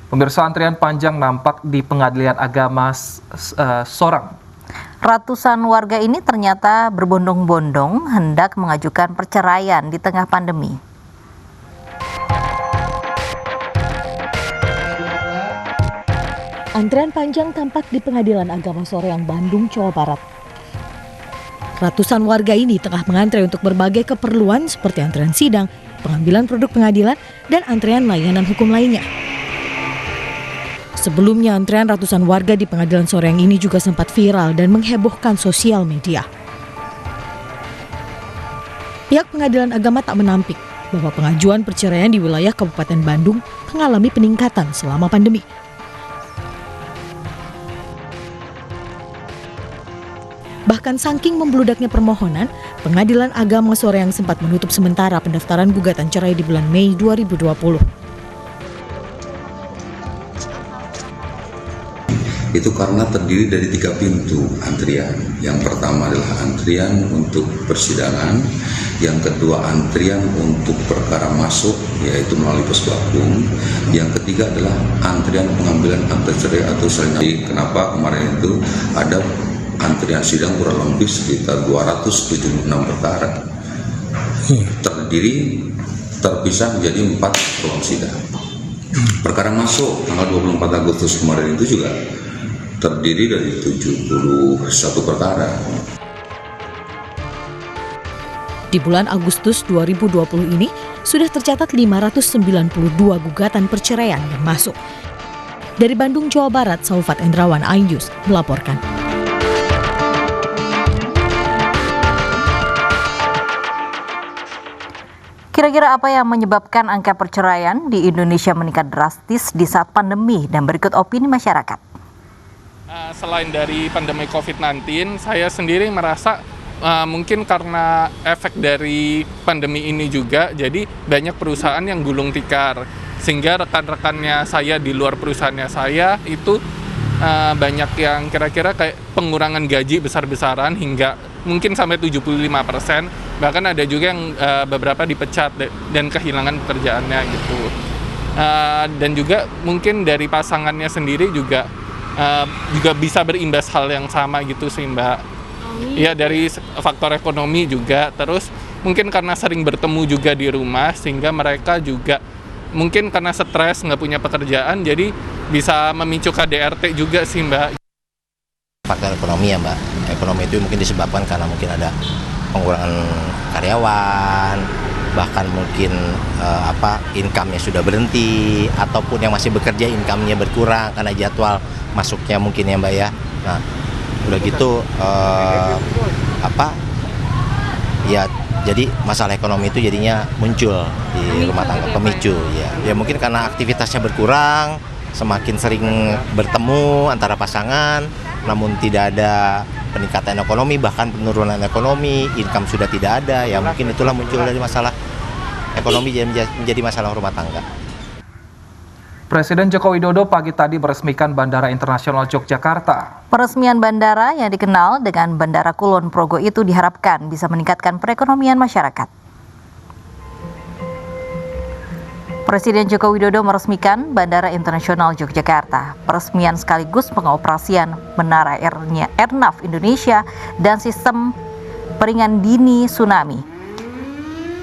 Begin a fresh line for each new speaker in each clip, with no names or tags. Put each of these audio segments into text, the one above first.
Pemirsa, antrian panjang nampak di Pengadilan Agama Sorong.
Ratusan warga ini ternyata berbondong-bondong hendak mengajukan perceraian di tengah pandemi.
Antrean panjang tampak di Pengadilan Agama Sorong, Bandung, Jawa Barat. Ratusan warga ini tengah mengantre untuk berbagai keperluan seperti antrean sidang, pengambilan produk pengadilan, dan antrean layanan hukum lainnya. Sebelumnya, antrean ratusan warga di Pengadilan Sorong ini juga sempat viral dan menghebohkan sosial media. Pihak Pengadilan Agama tak menampik bahwa pengajuan perceraian di wilayah Kabupaten Bandung mengalami peningkatan selama pandemi. Bahkan saking membludaknya permohonan, Pengadilan Agama Sorong sempat menutup sementara pendaftaran gugatan cerai di bulan Mei 2020.
Itu karena terdiri dari 3 pintu antrian. Yang pertama adalah antrian untuk persidangan, yang kedua antrian untuk perkara masuk, yaitu melalui Posbakung, yang ketiga adalah antrian pengambilan akta cerai atau salinan. Kenapa kemarin itu ada antrian sidang kurang lebih sekitar 276 perkara, terpisah menjadi 4 ruang sidang. Perkara masuk tanggal 24 Agustus kemarin itu juga terdiri dari 71 perkara.
Di bulan Agustus 2020 ini sudah tercatat 592 gugatan perceraian yang masuk. Dari Bandung, Jawa Barat, Saufat Endrawan, iNews melaporkan.
Kira-kira apa yang menyebabkan angka perceraian di Indonesia meningkat drastis di saat pandemi, dan berikut opini masyarakat.
Selain dari pandemi COVID-19, saya sendiri merasa mungkin karena efek dari pandemi ini juga, jadi banyak perusahaan yang gulung tikar. Sehingga rekan-rekannya saya di luar perusahaannya saya itu banyak yang kira-kira kayak pengurangan gaji besar-besaran hingga mungkin sampai 75%. Bahkan ada juga yang beberapa dipecat dan kehilangan pekerjaannya gitu. Dan juga mungkin dari pasangannya sendiri juga bisa berimbas hal yang sama gitu sih Mbak. Ya, dari faktor ekonomi juga, terus mungkin karena sering bertemu juga di rumah sehingga mereka juga mungkin karena stres nggak punya pekerjaan jadi bisa memicu KDRT juga sih Mbak.
Faktor ekonomi ya Mbak, ekonomi itu mungkin disebabkan karena mungkin ada pengurangan karyawan, bahkan mungkin income-nya sudah berhenti, ataupun yang masih bekerja income-nya berkurang karena jadwal masuknya mungkin ya Mbak ya. Nah udah gitu ya jadi masalah ekonomi itu jadinya muncul di rumah tangga, pemicu ya mungkin karena aktivitasnya berkurang, semakin sering bertemu antara pasangan, namun tidak ada peningkatan ekonomi, bahkan penurunan ekonomi, income sudah tidak ada, ya mungkin itulah muncul dari masalah ekonomi menjadi masalah rumah tangga.
Presiden Joko Widodo pagi tadi meresmikan Bandara Internasional Yogyakarta.
Peresmian bandara yang dikenal dengan Bandara Kulon Progo itu diharapkan bisa meningkatkan perekonomian masyarakat. Presiden Joko Widodo meresmikan Bandara Internasional Yogyakarta. Peresmian sekaligus pengoperasian Menara Airnav Indonesia dan sistem peringatan dini tsunami.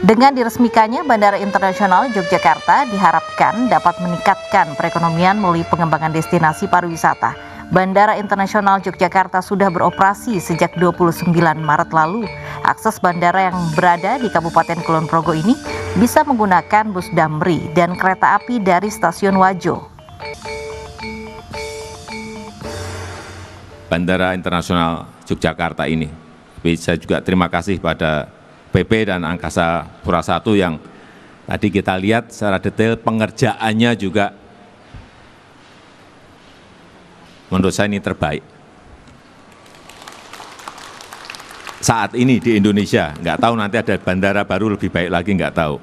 Dengan diresmikannya Bandara Internasional Yogyakarta diharapkan dapat meningkatkan perekonomian melalui pengembangan destinasi pariwisata. Bandara Internasional Yogyakarta sudah beroperasi sejak 29 Maret lalu. Akses bandara yang berada di Kabupaten Kulon Progo ini bisa menggunakan bus Damri dan kereta api dari Stasiun Wajo.
Bandara Internasional Yogyakarta ini, saya juga terima kasih pada PP dan Angkasa Pura I yang tadi kita lihat secara detail pengerjaannya juga menurut saya ini terbaik. Saat ini di Indonesia, nggak tahu nanti ada bandara baru lebih baik lagi, nggak tahu.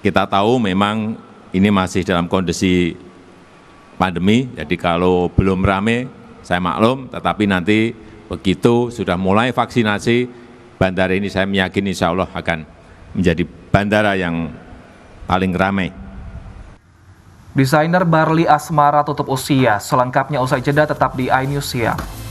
Kita tahu memang ini masih dalam kondisi pandemi, jadi kalau belum rame, saya maklum, tetapi nanti begitu sudah mulai vaksinasi, bandara ini saya meyakini insya Allah akan menjadi bandara yang paling ramai.
Desainer Barli Asmara tutup usia. Selengkapnya usai jeda tetap di iNews Siang.